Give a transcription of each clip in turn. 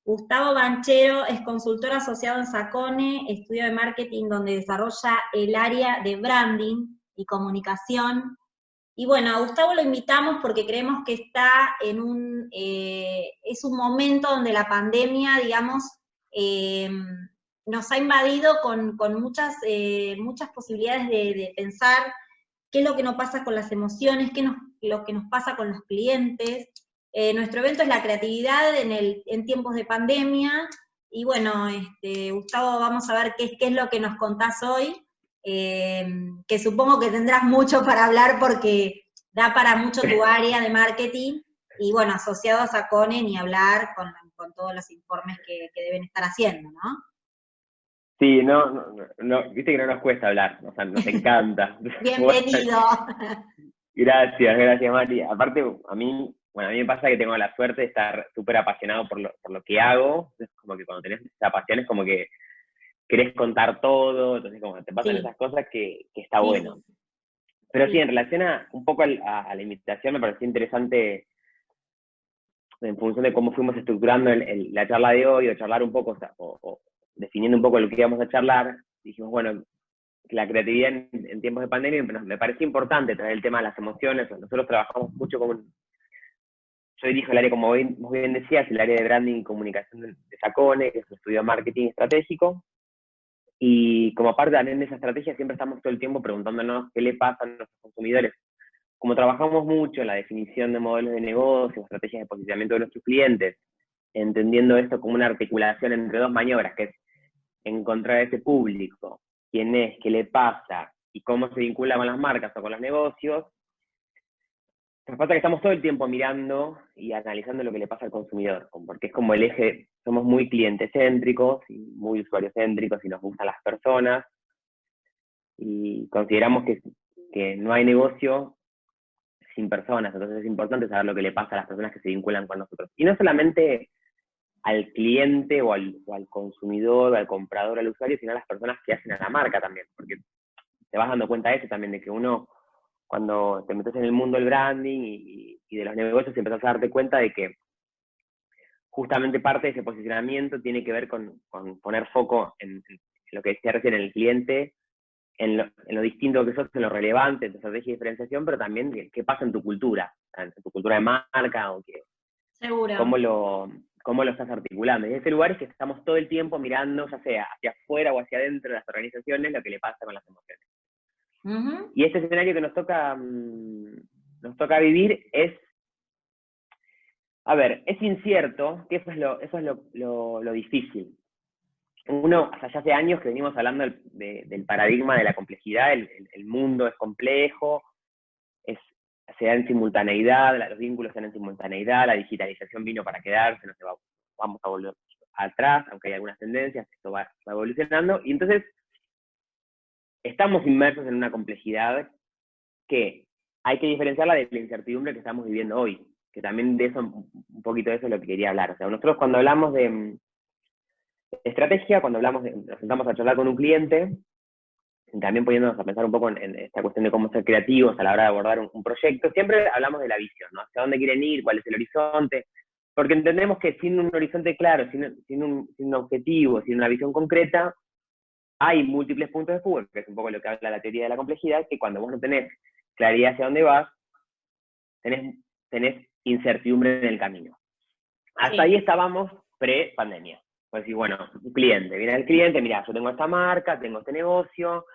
Gustavo Banchero es consultor asociado en Sacone, estudio de marketing donde desarrolla el área de branding y comunicación. Y bueno, a Gustavo lo invitamos porque creemos que está es un momento donde la pandemia, digamos, eh, nos ha invadido con muchas posibilidades de pensar qué es lo que nos pasa con las emociones, lo que nos pasa con los clientes. Nuestro evento es la creatividad en tiempos de pandemia, y bueno, Gustavo, vamos a ver qué es lo que nos contás hoy, que supongo que tendrás mucho para hablar porque da para mucho tu área de marketing, y bueno, asociados a Cone, ni hablar con todos los informes que deben estar haciendo, ¿no? Sí, viste que no nos cuesta hablar, o sea, nos encanta. Bueno, Bienvenido. gracias, Mari. Aparte, bueno, a mí me pasa que tengo la suerte de estar súper apasionado por lo que hago. Es como que cuando tenés esa pasión es como que querés contar todo, entonces como te pasan Sí, esas cosas que está sí, bueno. sí, Pero sí, sí. en relación un poco a la invitación, me pareció interesante en función de cómo fuimos estructurando la charla de hoy, o charlar un poco, o definiendo un poco lo que íbamos a charlar. Dijimos, bueno, la creatividad en tiempos de pandemia me pareció importante traer el tema de las emociones. Nosotros trabajamos mucho yo dirijo el área, como vos bien decías, el área de branding y comunicación de Sacone, que es un estudio de marketing estratégico, y como parte también de esa estrategia siempre estamos todo el tiempo preguntándonos qué le pasa a nuestros consumidores. Como trabajamos mucho en la definición de modelos de negocio, estrategias de posicionamiento de nuestros clientes, entendiendo esto como una articulación entre dos maniobras, que es encontrar a ese público, quién es, qué le pasa y cómo se vincula con las marcas o con los negocios. Nos pasa que estamos todo el tiempo mirando y analizando lo que le pasa al consumidor, porque es como el eje, somos muy clientecéntricos y muy usuariocéntricos y nos gustan las personas, y consideramos que no hay negocio sin personas, entonces es importante saber lo que le pasa a las personas que se vinculan con nosotros. Y no solamente al cliente o al consumidor, o al comprador, al usuario, sino a las personas que hacen a la marca también, porque te vas dando cuenta de eso también, de que uno, cuando te metes en el mundo del branding y de los negocios, empezás a darte cuenta de que justamente parte de ese posicionamiento tiene que ver con poner foco en lo que decía recién, en el cliente, en lo distinto que sos, en lo relevante, en tu estrategia de diferenciación, pero también qué pasa en tu cultura de marca, o Seguro. cómo lo estás articulando. Y ese lugar es que estamos todo el tiempo mirando, ya sea hacia afuera o hacia adentro de las organizaciones, lo que le pasa con las emociones. Ujú. Y este escenario que nos toca vivir a ver, es incierto, que eso es lo difícil. Uno, hasta ya hace años que venimos hablando del paradigma de la complejidad, el mundo es complejo, es, se da en simultaneidad, los vínculos se dan en simultaneidad, la digitalización vino para quedarse, no se va, vamos a volver atrás, aunque hay algunas tendencias, esto va evolucionando, y entonces estamos inmersos en una complejidad que hay que diferenciarla de la incertidumbre que estamos viviendo hoy, que también de eso, un poquito de eso es lo que quería hablar. O sea, nosotros cuando hablamos de estrategia, cuando nos sentamos a charlar con un cliente, también poniéndonos a pensar un poco en esta cuestión de cómo ser creativos a la hora de abordar un proyecto, siempre hablamos de la visión, ¿no? Hacia dónde quieren ir, cuál es el horizonte, porque entendemos que sin un horizonte claro, sin un objetivo, sin una visión concreta, hay múltiples puntos de fuga, que es un poco lo que habla la teoría de la complejidad, que cuando vos no tenés claridad hacia dónde vas, tenés incertidumbre en el camino. Hasta ahí Sí. estábamos pre-pandemia. Pues decir, bueno, un cliente, viene el cliente, mira, yo tengo esta marca, tengo este negocio,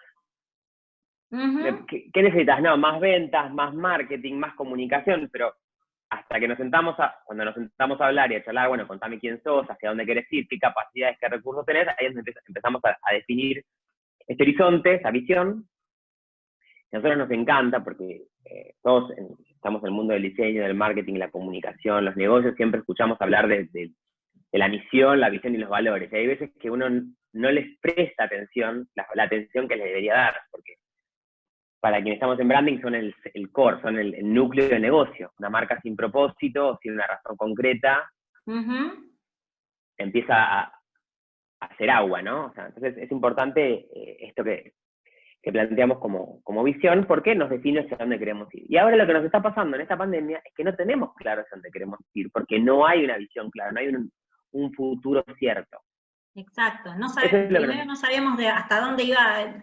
Ujú. ¿qué necesitas? No, más ventas, más marketing, más comunicación, pero hasta que cuando nos sentamos a hablar y a charlar, bueno, contame quién sos, hacia dónde querés ir, qué capacidades, qué recursos tenés, ahí es donde empezamos a definir este horizonte, esta visión. A nosotros nos encanta porque todos estamos en el mundo del diseño, del marketing, la comunicación, los negocios, siempre escuchamos hablar de la misión, la visión y los valores. Y hay veces que uno no les presta atención, la atención que les debería dar, porque para quienes estamos en branding son el core, son el núcleo del negocio. Una marca sin propósito, sin una razón concreta, Ujú. empieza a hacer agua, ¿no? O sea, entonces es importante esto que planteamos como visión, porque nos define hacia dónde queremos ir. Y ahora lo que nos está pasando en esta pandemia es que no tenemos claro hacia dónde queremos ir, porque no hay una visión clara, no hay un un futuro cierto. Exacto. No Eso es lo que primero no sabíamos de hasta dónde iba,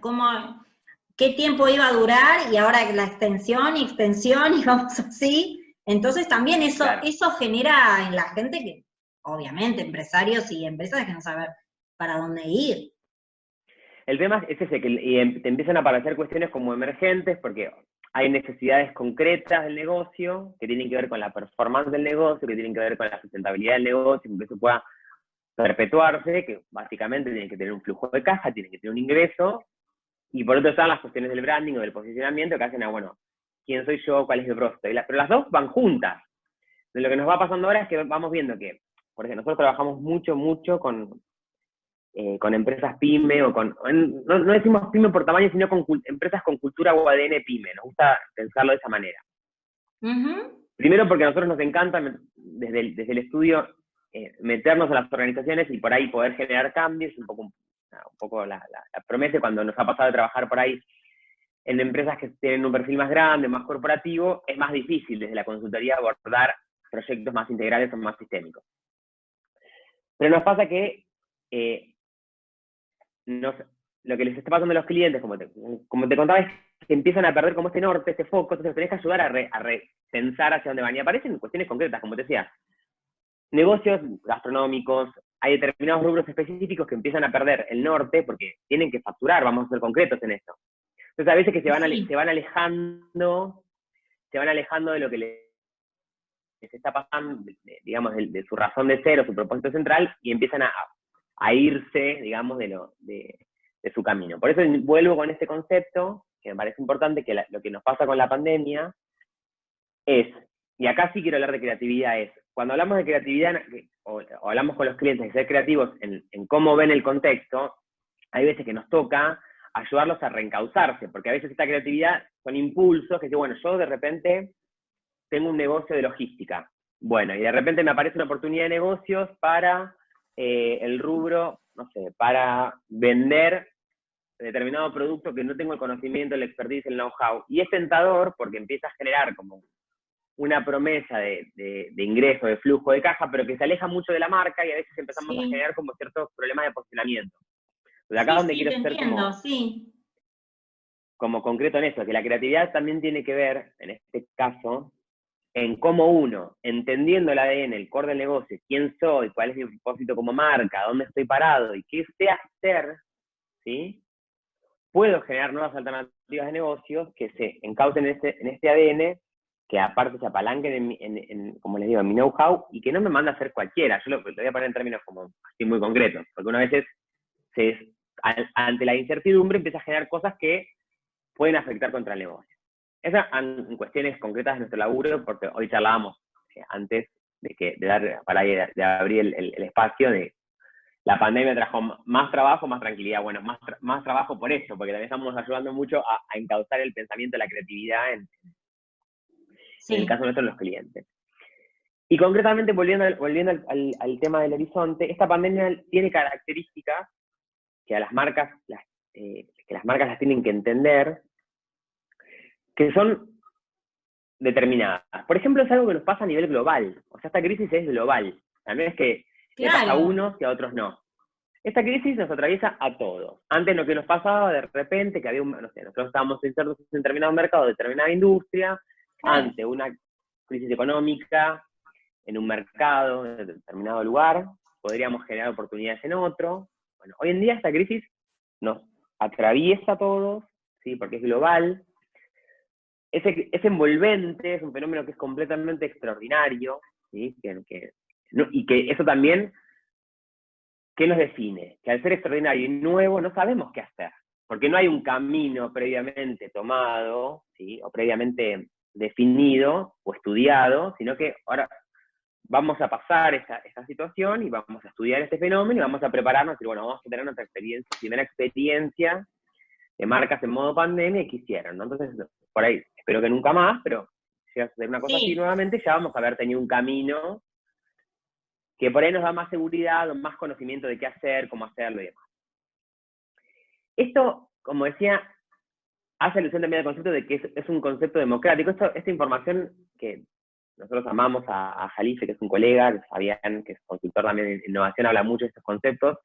qué tiempo iba a durar, y ahora la extensión y extensión, y vamos así. Entonces también claro. eso genera en la gente que, obviamente, empresarios y empresas que no saben para dónde ir. El tema es ese, que te empiezan a aparecer cuestiones como emergentes, porque hay necesidades concretas del negocio, que tienen que ver con la performance del negocio, que tienen que ver con la sustentabilidad del negocio, que eso pueda perpetuarse, que básicamente tienen que tener un flujo de caja, tienen que tener un ingreso, y por otro están las cuestiones del branding o del posicionamiento que hacen bueno, ¿quién soy yo? ¿Cuál es mi propósito? Pero las dos van juntas. Lo que nos va pasando ahora es que vamos viendo que, por ejemplo, nosotros trabajamos mucho con empresas pyme, no decimos pyme por tamaño, sino con empresas con cultura o ADN pyme. Nos gusta pensarlo de esa manera. Primero porque a nosotros nos encanta, desde el estudio, meternos a las organizaciones y por ahí poder generar cambios, un poco la promesa. Cuando nos ha pasado de trabajar por ahí en empresas que tienen un perfil más grande, más corporativo, es más difícil desde la consultoría abordar proyectos más integrales o más sistémicos. Pero nos pasa que lo que les está pasando a los clientes, como te contaba, es que empiezan a perder como este norte, este foco, entonces tenés que ayudar a repensar hacia dónde van. Y aparecen cuestiones concretas, como te decía, negocios gastronómicos, hay determinados rubros específicos que empiezan a perder el norte porque tienen que facturar, vamos a ser concretos en esto. Entonces a veces que se van alejando de lo que les está pasando, digamos, de su razón de ser o su propósito central, y empiezan a irse, digamos, de su camino. Por eso vuelvo con este concepto, que me parece importante, que lo que nos pasa con la pandemia es, y acá sí quiero hablar de creatividad, es, cuando hablamos de creatividad, o hablamos con los clientes de ser creativos en cómo ven el contexto, hay veces que nos toca ayudarlos a reencauzarse, porque a veces esta creatividad son impulsos que bueno, yo de repente tengo un negocio de logística, bueno, y de repente me aparece una oportunidad de negocios para el rubro, no sé, para vender determinado producto que no tengo el conocimiento, el expertise, el know-how, y es tentador porque empieza a generar como una promesa de ingreso, de flujo de caja, pero que se aleja mucho de la marca, y a veces empezamos a generar como ciertos problemas de posicionamiento. De acá donde quiero ser como concreto en eso, que la creatividad también tiene que ver, en este caso, en cómo uno, entendiendo el ADN, el core del negocio, quién soy, cuál es mi propósito como marca, dónde estoy parado y qué sé hacer, ¿sí? Puedo generar nuevas alternativas de negocios que se encaucen en este ADN, que aparte se apalanquen como les digo, en mi know-how, y que no me manda a hacer cualquiera. Yo lo voy a poner en términos como así muy concretos, porque una vez ante la incertidumbre empieza a generar cosas que pueden afectar contra el negocio. Esas en cuestiones concretas de nuestro laburo, porque hoy charlábamos antes de abrir el espacio, de la pandemia trajo más trabajo, más tranquilidad. Bueno, más trabajo por eso, porque también estamos ayudando mucho a encauzar el pensamiento, la creatividad en el caso nuestro, los clientes. Y concretamente, volviendo al tema del horizonte, esta pandemia tiene características que a las marcas las tienen que entender, que son determinadas. Por ejemplo, es algo que nos pasa a nivel global. O sea, esta crisis es global. También es que le pasa a unos y a otros no. Esta crisis nos atraviesa a todos. Antes lo que nos pasaba de repente, que había nosotros estábamos insertos en determinado mercado, determinada industria, ante una crisis económica, en un mercado, en determinado lugar, podríamos generar oportunidades en otro. Bueno, hoy en día esta crisis nos atraviesa a todos, ¿sí? Porque es global. Es envolvente, es un fenómeno que es completamente extraordinario, ¿sí? Y que eso también, ¿qué nos define? Que al ser extraordinario y nuevo no sabemos qué hacer, porque no hay un camino previamente tomado, ¿sí? O previamente definido o estudiado, sino que ahora vamos a pasar esta situación y vamos a estudiar este fenómeno y vamos a prepararnos y bueno, vamos a tener nuestra primera experiencia de marcas en modo pandemia y qué hicieron, ¿no? Entonces, por ahí, espero que nunca más, pero si vas a hacer una cosa así nuevamente, ya vamos a haber tenido un camino que por ahí nos da más seguridad, más conocimiento de qué hacer, cómo hacerlo y demás. Esto, como decía, hace alusión también al concepto de que es un concepto democrático. Esta información que nosotros amamos a Jalife, que es un colega, Fabián, que es consultor también en innovación, habla mucho de estos conceptos.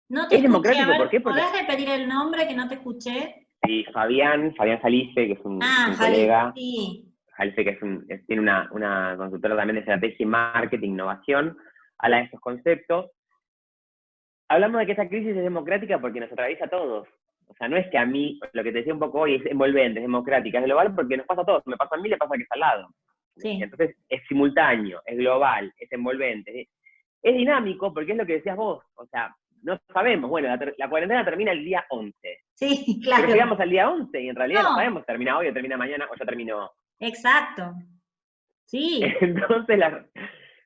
No te Es escuché, a democrático, ¿por ver, qué? Porque ¿podés repetir el nombre que no te escuché? sí, Fabián Jalife, que es un Jali, colega, sí. Jalife, que tiene una consultora también de estrategia y marketing, innovación, habla de estos conceptos. Hablamos de que esa crisis es democrática porque nos atraviesa a todos. O sea, no es que a mí, lo que te decía un poco hoy, es envolvente, es democrática, es global porque nos pasa a todos. Me pasa a mí, le pasa al que está al lado. Sí. Entonces, es simultáneo, es global, es envolvente. Es dinámico porque es lo que decías vos. O sea, no sabemos. Bueno, la cuarentena termina el día 11. Sí, Pero claro. llegamos al día 11 y en realidad no No, sabemos si termina hoy o termina mañana o ya terminó. exacto. Sí. Entonces,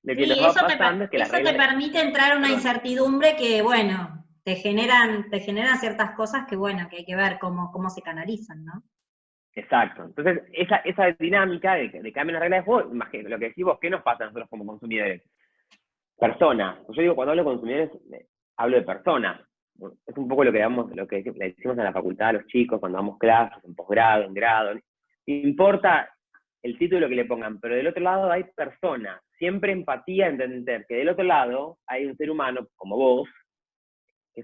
lo que Sí, nos va pasando es que las eso te reglas... permite entrar en una Perdón. incertidumbre que, bueno, te generan ciertas cosas que, bueno, que hay que ver cómo se canalizan, ¿no? Exacto. Entonces, esa dinámica de cambio en las reglas de juego, imagínate, lo que decís vos, ¿qué nos pasa a nosotros como consumidores? Personas. Yo digo, cuando hablo de consumidores, hablo de personas. Es un poco lo que le decimos en la facultad a los chicos cuando damos clases, en posgrado, en grado. No importa el título que le pongan, pero del otro lado hay personas. Siempre empatía, entender que del otro lado hay un ser humano como vos, que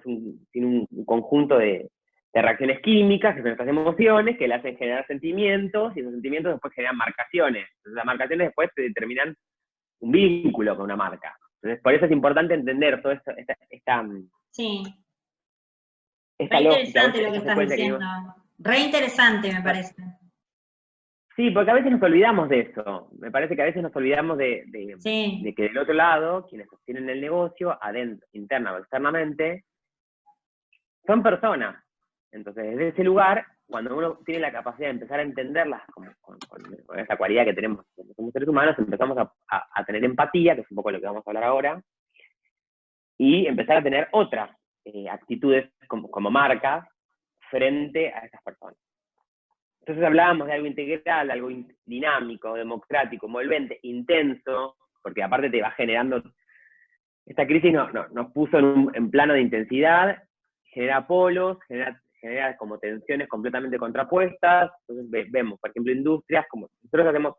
tiene un conjunto de reacciones químicas, que son estas emociones, que le hacen generar sentimientos, y esos sentimientos después generan marcaciones. Entonces, las marcaciones después te determinan un vínculo con una marca. Entonces, por eso es importante entender toda Sí. Re esta lógica, interesante lo que esta estás secuencia que diciendo. vimos. Re interesante, me parece. Sí, porque a veces nos olvidamos de eso. Me parece que a veces nos olvidamos Sí. de que del otro lado, quienes sostienen el negocio, adentro, interna o externamente, son personas. Entonces, desde ese lugar, cuando uno tiene la capacidad de empezar a entenderlas con esa cualidad que tenemos como seres humanos, empezamos a tener empatía, que es un poco lo que vamos a hablar ahora, y empezar a tener otras actitudes como marcas frente a esas personas. Entonces hablábamos de algo integral, algo dinámico, democrático, envolvente, intenso, porque aparte te va generando, esta crisis nos puso en plano de intensidad, genera polos, genera como tensiones completamente contrapuestas. Entonces vemos, por ejemplo, industrias, como nosotros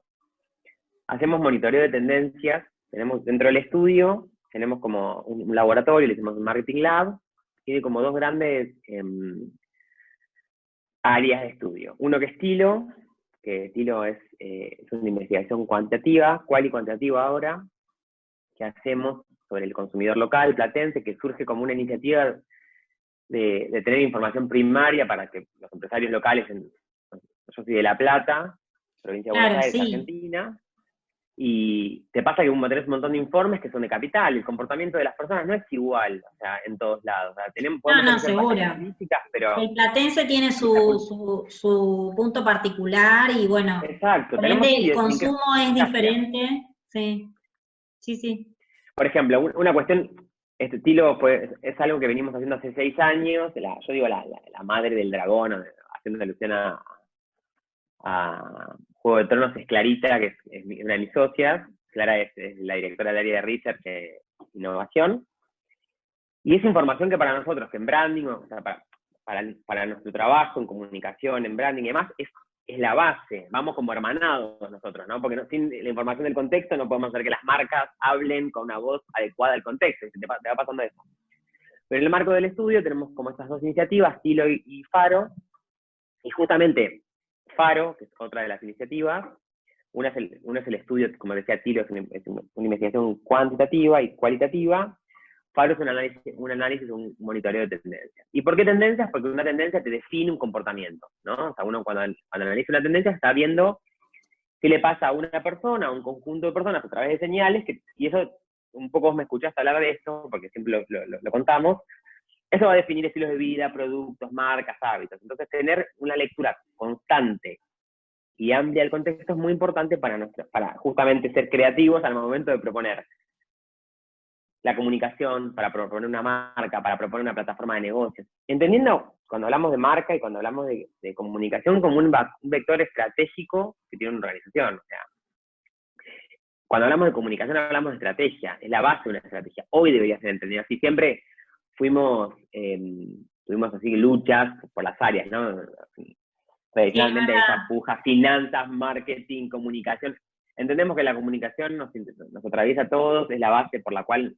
hacemos monitoreo de tendencias, tenemos dentro del estudio, tenemos como un laboratorio, le decimos un marketing lab, tiene como dos grandes áreas de estudio. Uno que estilo es una investigación cuantitativa, cual y cuantitativa ahora, que hacemos sobre el consumidor local, platense, que surge como una iniciativa de tener información primaria para que los empresarios locales, yo soy de La Plata, provincia de Buenos Claro, Aires, sí. Argentina, y te pasa que tenés un montón de informes que son de capital, el comportamiento de las personas no es igual, o sea, en todos lados. O sea, podemos tener ciertas Seguro. características, pero... El platense tiene su punto particular y bueno, Exacto, por ende tenemos el consumo es idiosincrasia. diferente. Sí, sí, sí. Por ejemplo, una cuestión, este estilo es algo que venimos haciendo hace 6 años, yo digo la madre del dragón, haciendo alusión a Juego de Tronos, es Clarita, que es una de mis socias. Clara es la directora del área de Research e Innovación. Y esa información que para nosotros, que en branding, o sea, para nuestro trabajo en comunicación, en branding y demás, es la base. Vamos como hermanados nosotros, ¿no? Porque sin la información del contexto no podemos hacer que las marcas hablen con una voz adecuada al contexto. Te va pasando eso. Pero en el marco del estudio tenemos como estas dos iniciativas, Tilo y Faro, y justamente Faro, que es otra de las iniciativas, uno es el estudio, como decía Tilo, es una investigación cuantitativa y cualitativa. Faro es un análisis, un monitoreo de tendencias. ¿Y por qué tendencias? Porque una tendencia te define un comportamiento, ¿no? O sea, uno cuando analiza una tendencia está viendo qué le pasa a una persona, a un conjunto de personas a través de señales, y eso, un poco vos me escuchaste hablar de esto, porque siempre lo contamos, eso va a definir estilos de vida, productos, marcas, hábitos. Entonces, tener una lectura constante y amplia del contexto es muy importante para justamente ser creativos al momento de proponer la comunicación, para proponer una marca, para proponer una plataforma de negocios. Entendiendo, cuando hablamos de marca y cuando hablamos de comunicación, como un vector estratégico que tiene una organización. O sea, cuando hablamos de comunicación hablamos de estrategia, es la base de una estrategia. Hoy debería ser entendido así. Siempre tuvimos así luchas por las áreas, ¿no? Sí, es Tradicionalmente verdad. esa puja, finanzas, marketing, comunicación. entendemos que la comunicación nos atraviesa a todos, es la base por la cual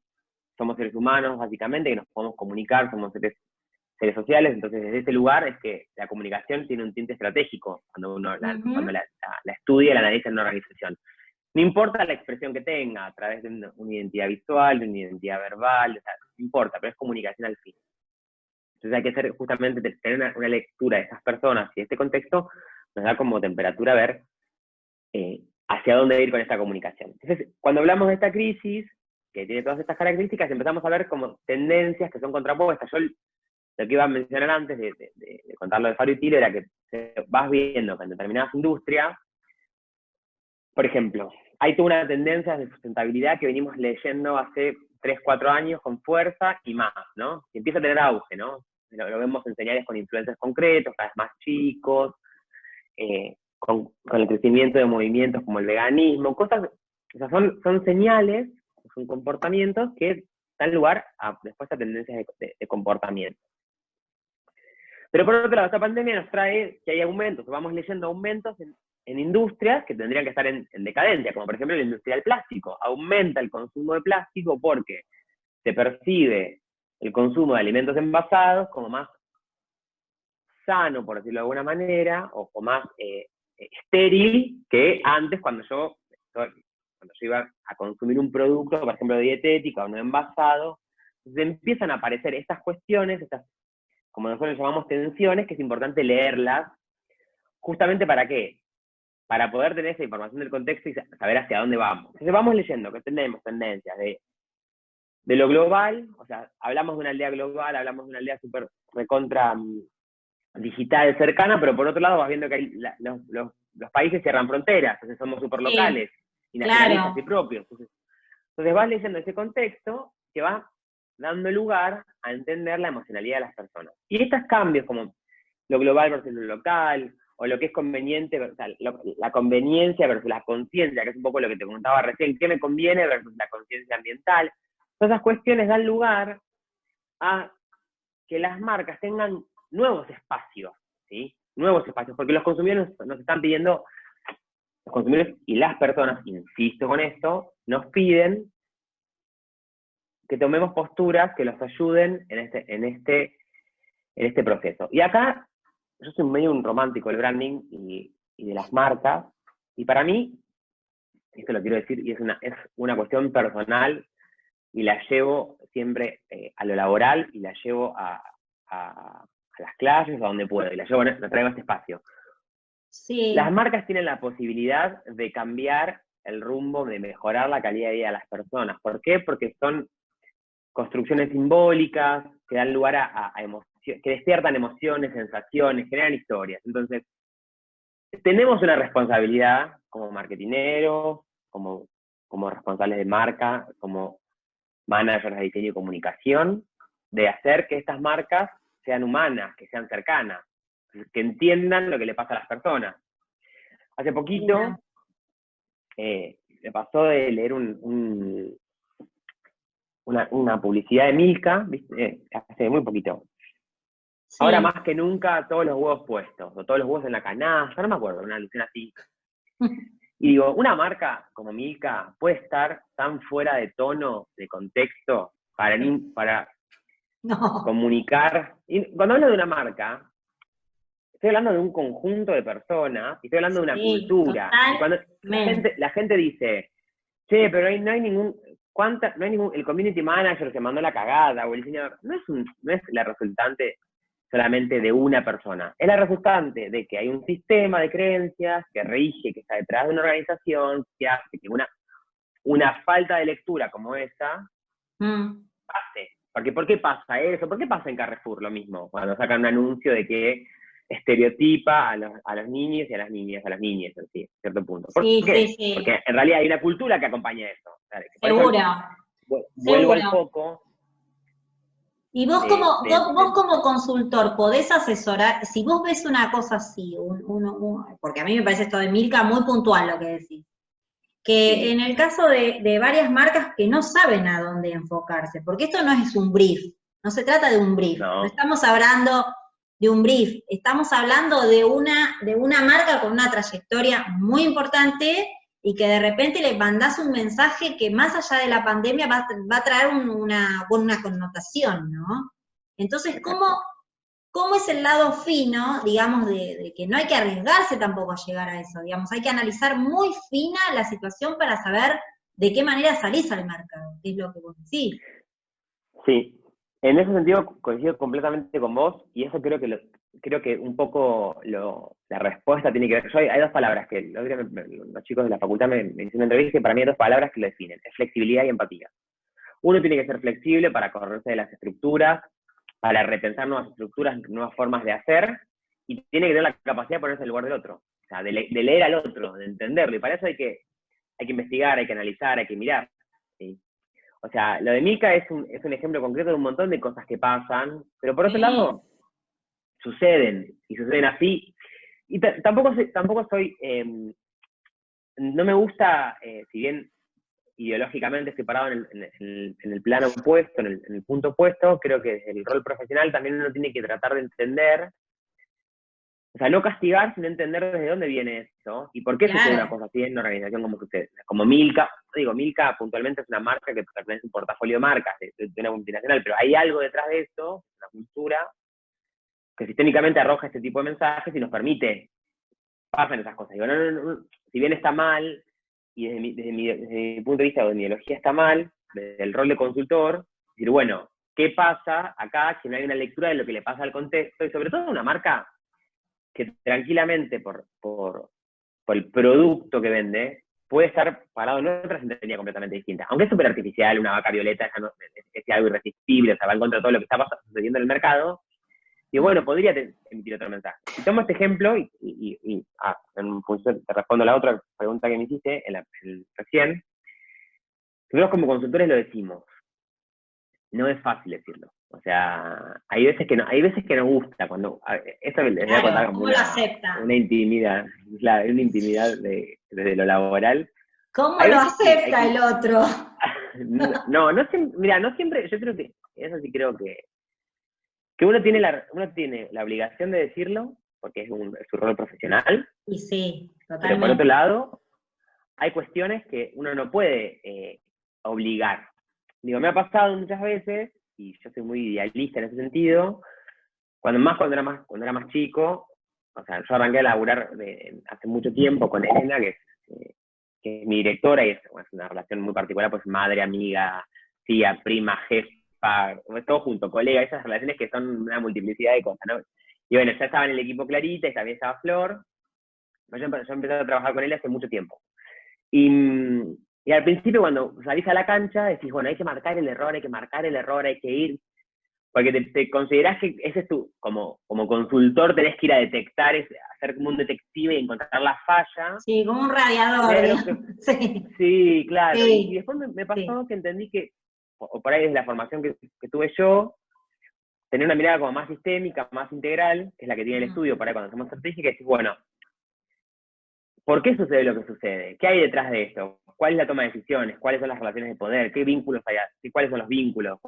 somos seres humanos, básicamente, que nos podemos comunicar, somos seres sociales, entonces desde ese lugar es que la comunicación tiene un tinte estratégico cuando uno cuando la estudia, la analiza en una organización. No importa la expresión que tenga, a través de una identidad visual, de una identidad verbal, o sea, no importa, pero es comunicación al fin. Entonces hay que hacer justamente, tener una lectura de esas personas y de este contexto, nos da como temperatura ver hacia dónde ir con esta comunicación. Entonces, cuando hablamos de esta crisis, que tiene todas estas características, empezamos a ver como tendencias que son contrapuestas. Yo lo que iba a mencionar antes de contar lo de Faro y Tilo era que vas viendo que en determinadas industrias, por ejemplo, hay toda una tendencia de sustentabilidad que venimos leyendo hace 3, 4 años con fuerza y más, ¿no? Que empieza a tener auge, ¿no? Lo vemos en señales con influencers concretos, cada vez más chicos, con el crecimiento de movimientos como el veganismo, cosas, o sea, son señales, son comportamientos que dan lugar después a tendencias de comportamiento. Pero por otro lado, esta pandemia nos trae que hay aumentos, vamos leyendo aumentos en industrias que tendrían que estar en decadencia, como por ejemplo la industria del plástico. Aumenta el consumo de plástico porque se percibe el consumo de alimentos envasados como más sano, por decirlo de alguna manera, o más estéril que antes cuando yo iba a consumir un producto, por ejemplo, dietético o no envasado. Entonces empiezan a aparecer estas cuestiones, estas, como nosotros llamamos tensiones, que es importante leerlas, justamente ¿para qué? Para poder tener esa información del contexto y saber hacia dónde vamos. Entonces vamos leyendo que tenemos tendencias de lo global, o sea, hablamos de una aldea global, hablamos de una aldea súper recontra digital cercana, pero por otro lado vas viendo que los países cierran fronteras, entonces somos súper locales, y nacionalistas y propios. Entonces vas leyendo ese contexto que va dando lugar a entender la emocionalidad de las personas. Y estos cambios, como lo global versus lo local, o lo que es conveniente, o sea, la conveniencia versus la conciencia, que es un poco lo que te comentaba recién, qué me conviene versus la conciencia ambiental, todas esas cuestiones dan lugar a que las marcas tengan nuevos espacios, ¿sí? Nuevos espacios, porque los consumidores nos están pidiendo, los consumidores y las personas, insisto con esto, nos piden que tomemos posturas que los ayuden en este proceso. Y acá, yo soy medio un romántico del branding y de las marcas, y para mí, esto lo quiero decir, y es una cuestión personal, y la llevo siempre a lo laboral, y la llevo a las clases, a donde puedo, y la traigo a este espacio. Sí. Las marcas tienen la posibilidad de cambiar el rumbo, de mejorar la calidad de vida de las personas. ¿Por qué? Porque son construcciones simbólicas que dan lugar a emociones, que despiertan emociones, sensaciones, generan historias. Entonces, tenemos una responsabilidad como marketineros, como responsables de marca, como managers de diseño y comunicación, de hacer que estas marcas sean humanas, que sean cercanas, que entiendan lo que le pasa a las personas. Hace poquito me pasó de leer una publicidad de Milka, ¿viste? Hace muy poquito. Sí. Ahora más que nunca, todos los huevos puestos, o todos los huevos en la canasta, no me acuerdo, una alusión así. Y digo, una marca como Milka puede estar tan fuera de tono, de contexto, para comunicar. Y cuando hablo de una marca, estoy hablando de un conjunto de personas, y estoy hablando de una cultura. Y cuando la gente dice, che, pero no hay ningún, el community manager se mandó la cagada, o el diseñador, no es la resultante solamente de una persona, es la resultante de que hay un sistema de creencias que rige, que está detrás de una organización, que hace que una falta de lectura como esa pase. Porque ¿por qué pasa eso? ¿Por qué pasa en Carrefour lo mismo? Cuando sacan un anuncio de que estereotipa a los niños y a las niñas, en cierto punto. ¿Por qué? Sí. Porque en realidad hay una cultura que acompaña eso. Seguro. Vuelvo al foco. Y vos como consultor podés asesorar, si vos ves una cosa así, porque a mí me parece esto de Milka muy puntual lo que decís, que en el caso de varias marcas que no saben a dónde enfocarse, porque esto no es un brief, no se trata de un brief, no estamos hablando de un brief, estamos hablando de una marca con una trayectoria muy importante y que de repente le mandás un mensaje que más allá de la pandemia va a traer una connotación, ¿no? Entonces, ¿cómo es el lado fino, digamos, de que no hay que arriesgarse tampoco a llegar a eso? Digamos, hay que analizar muy fina la situación para saber de qué manera salís al mercado, que es lo que vos decís. Sí, en ese sentido coincido completamente con vos, y eso creo que un poco la respuesta tiene que ver. Hay dos palabras que los chicos de la facultad me hicieron una entrevista, y para mí hay dos palabras que lo definen: es flexibilidad y empatía. Uno tiene que ser flexible para correrse de las estructuras, para repensar nuevas estructuras, nuevas formas de hacer, y tiene que tener la capacidad de ponerse en el lugar del otro, o sea, de leer al otro, de entenderlo, y para eso hay que investigar, hay que analizar, hay que mirar, ¿sí? O sea, lo de Milka es un ejemplo concreto de un montón de cosas que pasan, pero por otro lado, suceden, y suceden así. Y tampoco soy, no me gusta, si bien ideológicamente estoy parado en el plano opuesto, en el punto opuesto, creo que desde el rol profesional también uno tiene que tratar de entender, o sea, no castigar, sino entender desde dónde viene eso, y por qué sucede una cosa así en una organización como sucede. Como Milka, Milka puntualmente es una marca que pertenece a un portafolio de marcas de una multinacional, pero hay algo detrás de eso, una cultura, que sistémicamente arroja este tipo de mensajes y nos permite, pasan esas cosas. Digo, no, si bien está mal, y desde mi punto de vista o de mi ideología está mal, desde el rol de consultor, decir, bueno, ¿qué pasa acá si no hay una lectura de lo que le pasa al contexto? Y sobre todo una marca que tranquilamente por el producto que vende, puede estar parado en otra sintonía completamente distinta. Aunque es súper artificial, una vaca violeta es algo irresistible, o sea, va en contra de todo lo que está sucediendo en el mercado, y bueno, podría emitir otro mensaje. Y tomo este ejemplo en función, te respondo a la otra pregunta que me hiciste recién. Nosotros como consultores lo decimos, no es fácil decirlo. O sea, hay veces que nos gusta, esto les voy a contar como una intimidad, una intimidad desde lo laboral. ¿Cómo lo acepta el otro? No siempre, yo creo que, eso sí creo que uno tiene la obligación de decirlo, porque es su rol profesional. Y sí, totalmente. Pero por otro lado, hay cuestiones que uno no puede obligar. Digo, me ha pasado muchas veces, y yo soy muy idealista en ese sentido, cuando era más chico, o sea, yo arranqué a laburar hace mucho tiempo con Elena, que es mi directora, y es una relación muy particular, pues madre, amiga, tía, prima, jefa, todo junto, colega, esas relaciones que son una multiplicidad de cosas, ¿no? Y bueno, ya estaba en el equipo Clarita, y también estaba Flor. Yo empecé a trabajar con él hace mucho tiempo. Y al principio, cuando salís a la cancha, decís, bueno, hay que marcar el error, hay que ir, porque te considerás que ese es como consultor tenés que ir a detectar, hacer como un detective y encontrar la falla. Sí, como un radiador. Sí, claro. Sí. Y después me pasó que entendí que, o por ahí desde la formación que tuve yo, tener una mirada como más sistémica, más integral, que es la que tiene el estudio para cuando hacemos estrategia, que decís, bueno, ¿por qué sucede lo que sucede? ¿Qué hay detrás de esto? ¿Cuál es la toma de decisiones? ¿Cuáles son las relaciones de poder? ¿Qué vínculos hay? ¿Cuáles son los vínculos?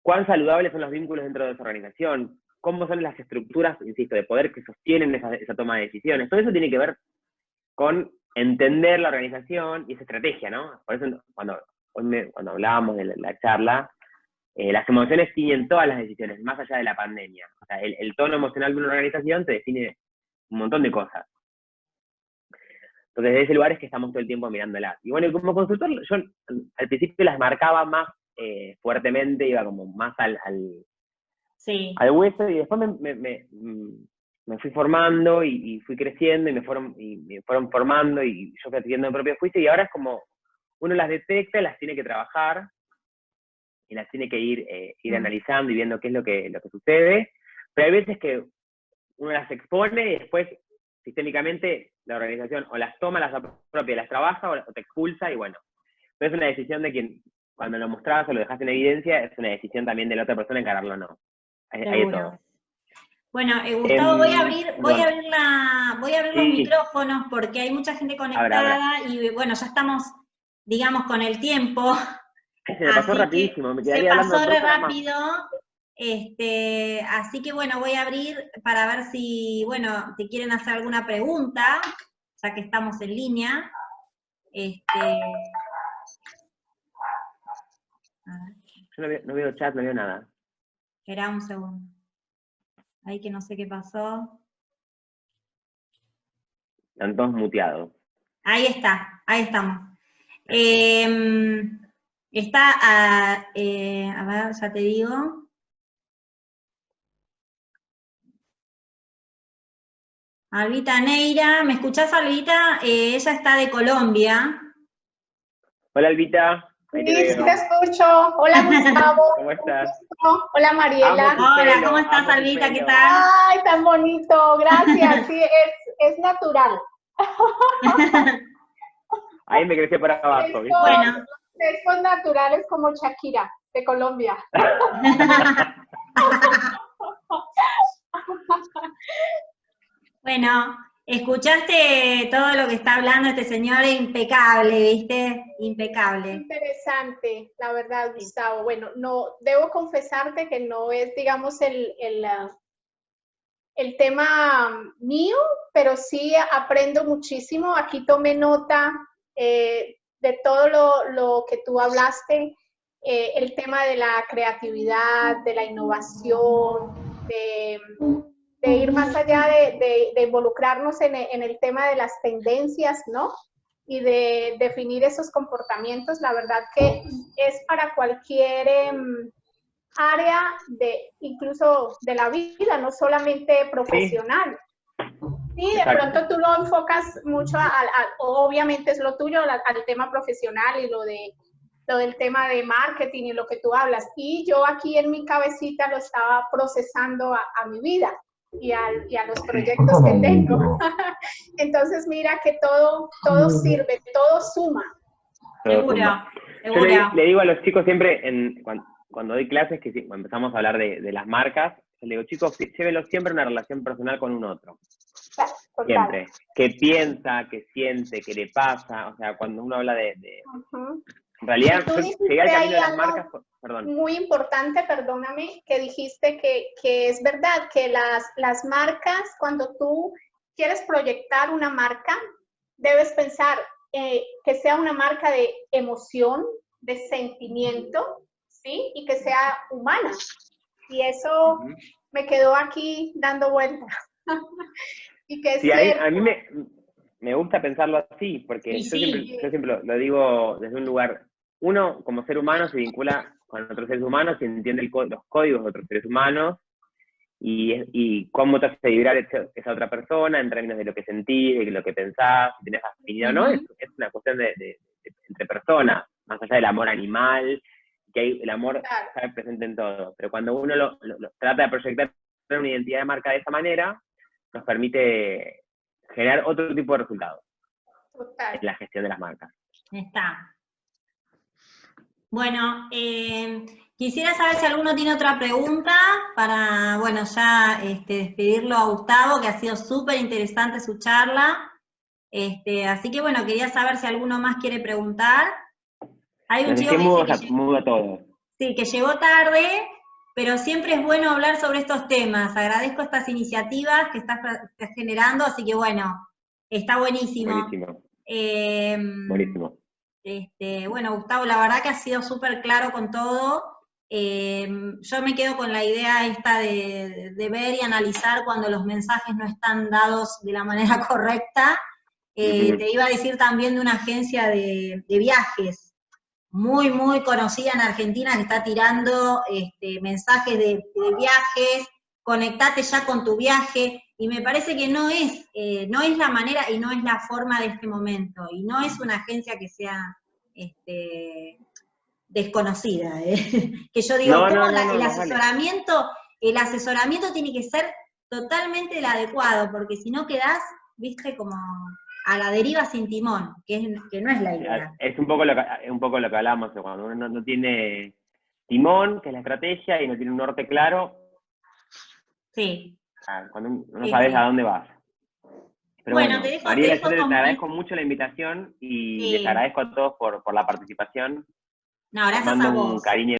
¿Cuán saludables son los vínculos dentro de esa organización? ¿Cómo son las estructuras, insisto, de poder que sostienen esa toma de decisiones? Todo eso tiene que ver con entender la organización y esa estrategia, ¿no? Por eso cuando hablábamos de la charla, las emociones tienen todas las decisiones, más allá de la pandemia. O sea, el tono emocional de una organización te define un montón de cosas. Entonces, desde ese lugar es que estamos todo el tiempo mirándolas. Y bueno, como consultor, yo al principio las marcaba más fuertemente, iba como más al hueso, y después me fui formando y fui creciendo, y me fueron formando, y yo fui adquiriendo mi propio juicio, y ahora es como uno las detecta, las tiene que trabajar, y las tiene que ir analizando y viendo qué es lo que sucede, pero hay veces que uno las expone y después sistémicamente la organización o las toma, las apropia, las trabaja o te expulsa, y bueno, pero es una decisión de quien, cuando lo mostrabas o lo dejaste en evidencia, es una decisión también de la otra persona encararlo o no. Hay de todo. Bueno, Gustavo, voy a abrir los micrófonos porque hay mucha gente conectada. Y bueno, ya estamos, digamos, con el tiempo. Se me pasó rapidísimo, me quedaría hablando. Se pasó re rápido. Así que bueno, voy a abrir para ver si, bueno, te quieren hacer alguna pregunta. ya que estamos en línea. A ver, Yo no veo chat, no veo nada. espera un segundo. Ahí que no sé qué pasó. Están todos muteados. Ahí está, ahí estamos. Está, a ver, ya te digo. Albita Neira, ¿me escuchás, Albita? Ella está de Colombia. Hola, Albita. Ahí te Sí, sí veo. te escucho. Hola, Gustavo. ¿Cómo estás? Hola, Mariela. Amo tu Hola, pelo, ¿cómo estás, amo tu Albita? ¿Qué pelo. tal? Ay, tan bonito. Gracias. Sí, es natural. Ahí me crecí para abajo, ¿viste? Bueno. Estos naturales como Shakira, de Colombia. Bueno, escuchaste todo lo que está hablando este señor, impecable, ¿viste? Impecable. Interesante, la verdad, Gustavo. Bueno, no, debo confesarte que no es, digamos, el tema mío, pero sí aprendo muchísimo. Aquí tomé nota de todo lo que tú hablaste, el tema de la creatividad, de la innovación, de ir más allá de involucrarnos en el tema de las tendencias, ¿no? Y de definir esos comportamientos. La verdad que es para cualquier área incluso de la vida, no solamente profesional. Sí, de pronto tú lo enfocas mucho, obviamente es lo tuyo, al tema profesional y lo del tema de marketing y lo que tú hablas. Y yo aquí en mi cabecita lo estaba procesando a mi vida y a los proyectos que tengo. Entonces mira que todo sirve, todo suma. Seguro, seguro. Yo le digo a los chicos siempre, cuando doy clases, que cuando empezamos a hablar de las marcas, yo le digo, chicos, llévenlo siempre una relación personal con un otro. Total. Siempre. ¿Qué piensa, qué siente, qué le pasa? O sea, cuando uno habla de en realidad, yo llegué al camino de las marcas, perdón. Muy importante, perdóname, que dijiste que es verdad, que las marcas, cuando tú quieres proyectar una marca, debes pensar que sea una marca de emoción, de sentimiento, ¿sí? Y que sea humana. Y eso me quedó aquí dando vueltas. Y que sí, a mí me gusta pensarlo así, porque yo siempre lo digo desde un lugar, uno como ser humano se vincula con otros seres humanos y entiende los códigos de otros seres humanos y cómo te hace vibrar esa otra persona en términos de lo que sentís, de lo que pensás, si tenés afinidad o no, es una cuestión de entre personas, más allá del amor animal, que el amor está presente en todo, pero cuando uno lo trata de proyectar una identidad de marca de esa manera, nos permite generar otro tipo de resultados en la gestión de las marcas. Está. Bueno, quisiera saber si alguno tiene otra pregunta para, bueno, ya despedirlo a Gustavo, que ha sido súper interesante su charla. Así que, bueno, quería saber si alguno más quiere preguntar. Hay un chico que dice mudo a todos. Sí, que llegó tarde, pero siempre es bueno hablar sobre estos temas. Agradezco estas iniciativas que estás generando, así que bueno, está buenísimo. Buenísimo. Bueno, Gustavo, la verdad que has sido súper claro con todo. Yo me quedo con la idea esta de ver y analizar cuando los mensajes no están dados de la manera correcta. Te iba a decir también de una agencia de viajes, muy, muy conocida en Argentina, que está tirando mensajes de viajes, conectate ya con tu viaje, y me parece que no es la manera y no es la forma de este momento, y no es una agencia que sea desconocida, que yo digo, el asesoramiento tiene que ser totalmente el adecuado, porque si no quedás, viste, como a la deriva sin timón, que no es la idea. Es un poco lo que hablamos, cuando uno no tiene timón, que es la estrategia, y no tiene un norte claro. Sí. Cuando no sabes a dónde vas. Pero bueno, Mariela, yo te agradezco mucho la invitación y les agradezco a todos por la participación. No, gracias a vos. Un cariño